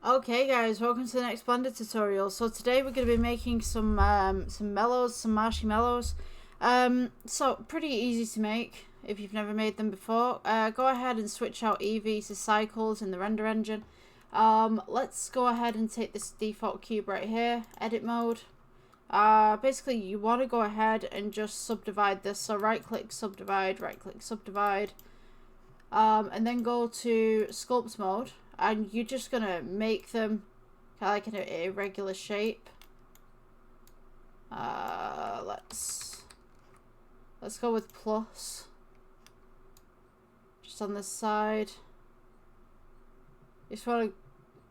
Okay guys, welcome to the next Blender tutorial. So today we're going to be making some mellows, some marshmallows. So pretty easy to make if you've never made them before. Go ahead and switch out Eevee to cycles in the render engine. Let's go ahead and take this default cube right here, edit mode. Basically you want to go ahead and just subdivide this. So right click subdivide, and then go to sculpt mode. And you're just gonna make them kind of like in an irregular shape. Let's go with plus. Just on this side. You just want to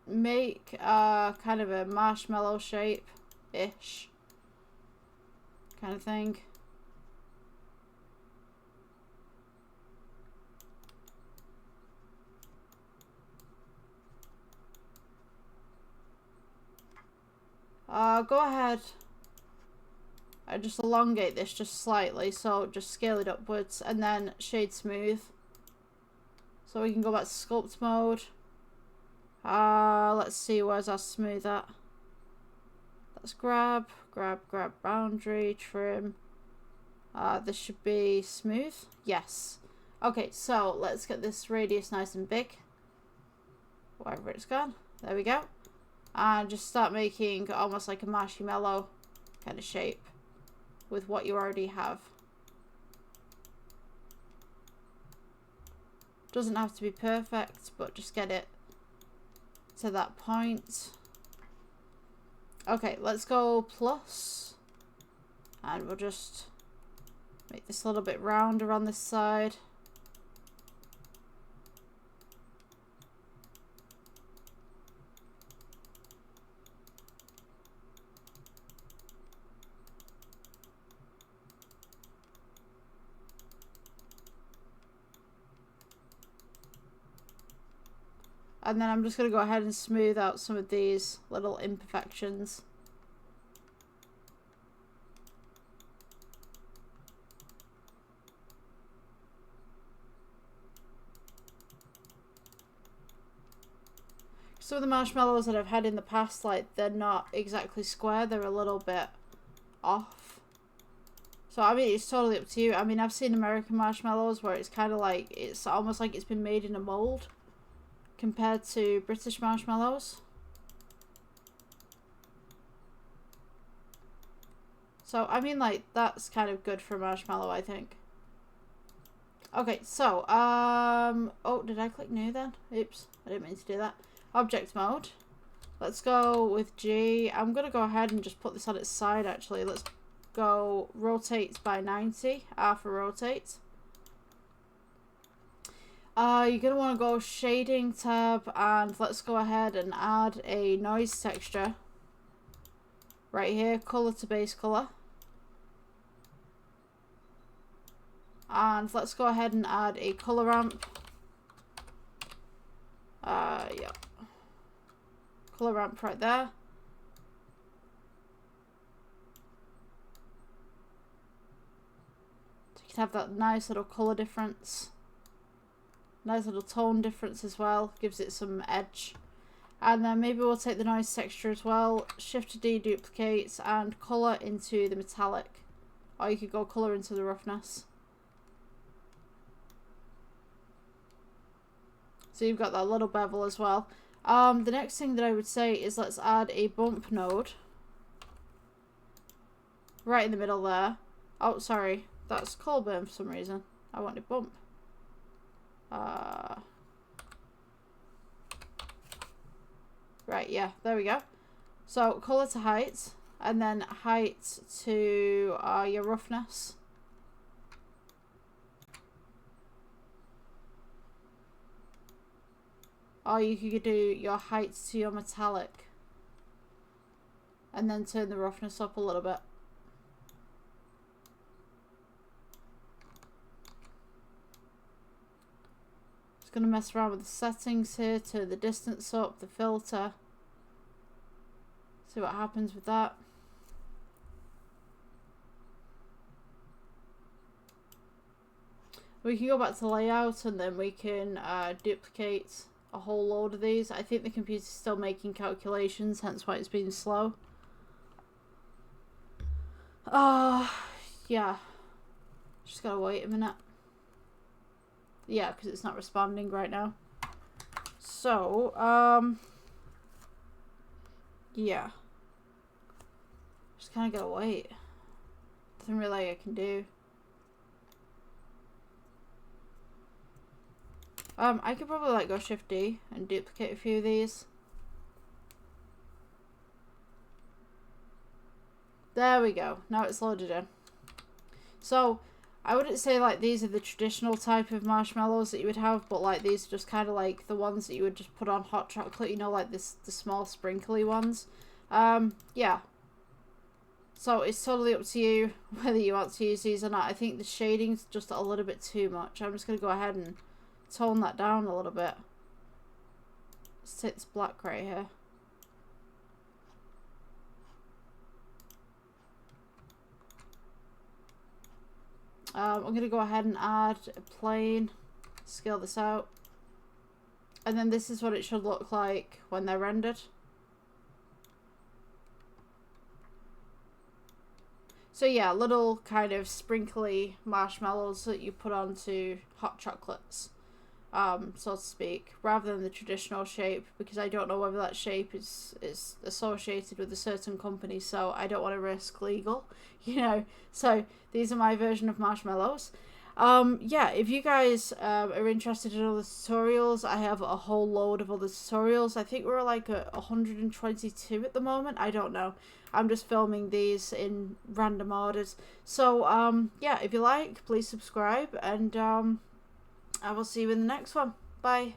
make kind of a marshmallow shape-ish kind of thing. Go ahead and just elongate this just slightly, so just scale it upwards and then shade smooth. So we can go back to sculpt mode. Let's see, where's our smooth at? Let's grab boundary, trim. This should be smooth. Yes. Okay, so let's get this radius nice and big. Wherever it's gone. There we go. And just start making almost like a marshmallow kind of shape with what you already have. Doesn't have to be perfect, but just get it to that point. Okay, let's go plus, and we'll just make this a little bit rounder on this side. And then I'm just going to go ahead and smooth out some of these little imperfections. Some of the marshmallows that I've had in the past, like, they're not exactly square, they're a little bit off. So, I mean, it's totally up to you. I mean, I've seen American marshmallows where it's kind of like, it's almost like it's been made in a mold compared to British marshmallows. So, I mean, like, that's kind of good for a marshmallow, I think. Okay, so, oh, did I click new then? Oops, I didn't mean to do that. Object mode. Let's go with G. I'm going to go ahead and just put this on its side, actually. Let's go rotate by 90. R for rotate. You're going to want to go shading tab, and let's go ahead and add a noise texture right here, color to base color. And let's go ahead and add a color ramp. Yeah. Color ramp right there. So you can have that nice little color difference. Nice little tone difference as well, gives it some edge. And then maybe we'll take the noise texture as well, shift to D duplicates, and colour into the metallic. Or you could go colour into the roughness. So you've got that little bevel as well. The next thing that I would say is let's add a bump node. Right in the middle there. Oh, sorry, that's Colburn for some reason. I wanted bump. Right, yeah, there we go. So color to height, and then height to your roughness. Or you could do your height to your metallic, and then turn the roughness up a little bit. Going to mess around with the settings here, turn the distance up, the filter, see what happens with that. We can go back to layout, and then we can duplicate a whole load of these. I think the computer's still making calculations, hence why it's been slow. Yeah. Just gotta wait a minute. Yeah, because it's not responding right now. So, yeah. Just kind of gotta wait. Nothing really I can do. I could probably like go Shift D and duplicate a few of these. There we go. Now it's loaded in. So, I wouldn't say like these are the traditional type of marshmallows that you would have, but like these are just kind of like the ones that you would just put on hot chocolate, you know, like the small sprinkly ones. Yeah. So it's totally up to you whether you want to use these or not. I think the shading's just a little bit too much. I'm just going to go ahead and tone that down a little bit. Let's take this black right here. I'm going to go ahead and add a plane, scale this out. And then this is what it should look like when they're rendered. So yeah, little kind of sprinkly marshmallows that you put onto hot chocolates, so to speak, rather than the traditional shape, because I don't know whether that shape is associated with a certain company, so I don't want to risk legal, you know. So these are my version of marshmallows. Yeah, if you guys are interested in other tutorials, I have a whole load of other tutorials. I think we're like at 122 at the moment. I don't know. I'm just filming these in random orders. So, yeah, if you like, please subscribe, and I will see you in the next one. Bye.